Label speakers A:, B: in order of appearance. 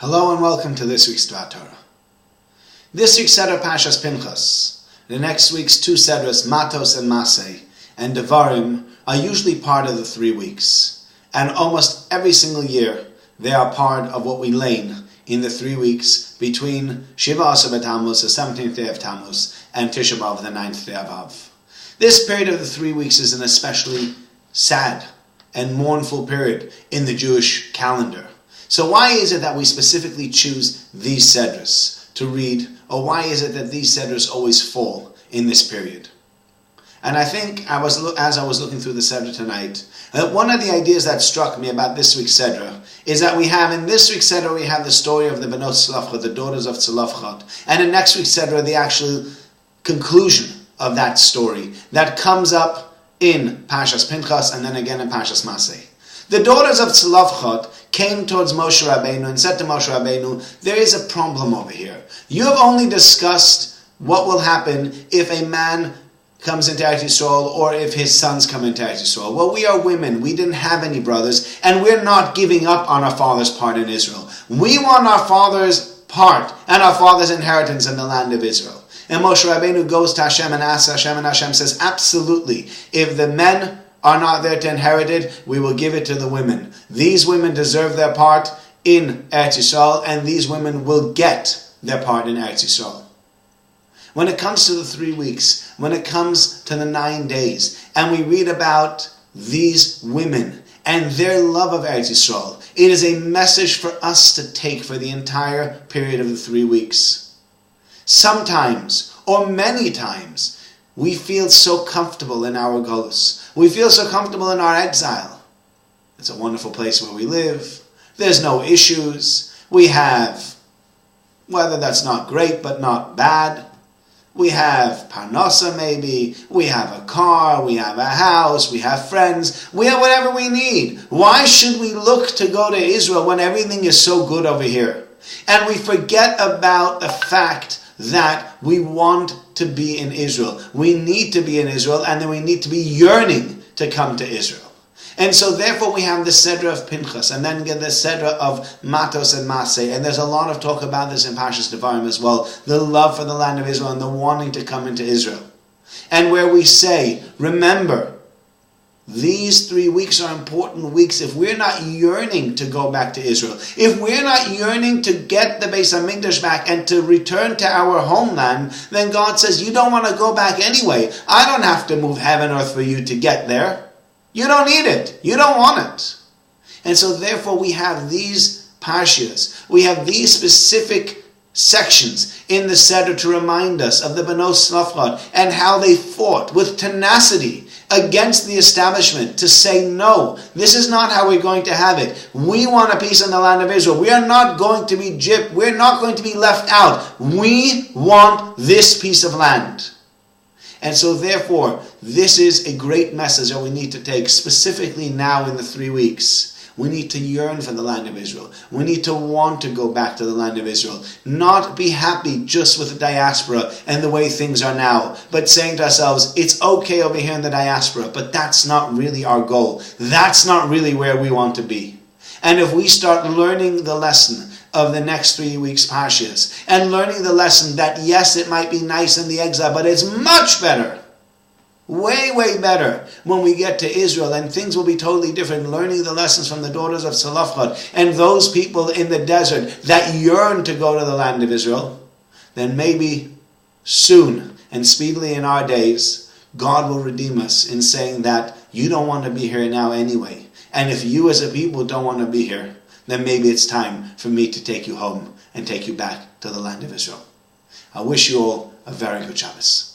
A: Hello and welcome to this week's Dvar Torah. This week's Seder Pinchas, the next week's two Sedras, Matos and Masei, and Devarim are usually part of the 3 weeks. And almost every single year, they are part of what we learn in the 3 weeks between Shiva Asar Tammuz, the 17th day of Tammuz, and Tisha B'Av, the 9th day of Av. This period of the 3 weeks is an especially sad and mournful period in the Jewish calendar. So why is it that we specifically choose these Sedras to read, or why is it that these Sedras always fall in this period? And I think, as I was looking through the Sedra tonight, one of the ideas that struck me about this week's Sedra is that in this week's Sedra we have the story of the Benot Tzlafchot, the daughters of Tzlafchot, and in next week's Sedra the actual conclusion of that story that comes up in Pinchas and then again in Pinchas Masei. The daughters of Tzlafchot came towards Moshe Rabbeinu and said to Moshe Rabbeinu, there is a problem over here. You have only discussed what will happen if a man comes into Eretz Yisrael or if his sons come into Eretz Yisrael. Well, we are women. We didn't have any brothers, and we're not giving up on our father's part in Israel. We want our father's part and our father's inheritance in the land of Israel. And Moshe Rabbeinu goes to Hashem and asks Hashem, and Hashem says, absolutely. If the men are not there to inherit it, we will give it to the women. These women deserve their part in Eretz Yisrael, and these women will get their part in Eretz Yisrael. When it comes to the 3 weeks, when it comes to the 9 days, and we read about these women and their love of Eretz Yisrael, it is a message for us to take for the entire period of the 3 weeks. Sometimes, or many times, we feel so comfortable in our golus. We feel so comfortable in our exile. It's a wonderful place where we live. There's no issues. We have, whether that's not great but not bad. We have parnasa maybe. We have a car. We have a house. We have friends. We have whatever we need. Why should we look to go to Israel when everything is so good over here? And we forget about the fact that we want to be in Israel. We need to be in Israel, and then we need to be yearning to come to Israel. And so therefore we have the Sedra of Pinchas, and then get the Sedra of Matos and Masei, and there's a lot of talk about this in Parshas Devarim as well, the love for the land of Israel and the wanting to come into Israel. And where we say, remember, these 3 weeks are important weeks. If we're not yearning to go back to Israel, if we're not yearning to get the Beis HaMikdash back and to return to our homeland, then God says, you don't want to go back anyway. I don't have to move heaven and earth for you to get there. You don't need it. You don't want it. And so therefore we have these parshias. We have these specific sections in the Seder to remind us of the Benot Tzlafchot and how they fought with tenacity against the establishment to say, no, this is not how we're going to have it. We want a peace in the land of Israel. We are not going to be gypped. We're not going to be left out. We want this piece of land. And so therefore, this is a great message that we need to take, specifically now in the 3 weeks. We need to yearn for the land of Israel. We need to want to go back to the land of Israel. Not be happy just with the diaspora and the way things are now, but saying to ourselves, it's okay over here in the diaspora, but that's not really our goal. That's not really where we want to be. And if we start learning the lesson of the next 3 weeks' Parshias, and learning the lesson that yes, it might be nice in the exile, but it's much better, way, way better when we get to Israel, and things will be totally different, learning the lessons from the daughters of Tzlafchot and those people in the desert that yearn to go to the land of Israel, then maybe soon and speedily in our days, God will redeem us in saying that you don't want to be here now anyway. And if you as a people don't want to be here, then maybe it's time for me to take you home and take you back to the land of Israel. I wish you all a very good Shabbos.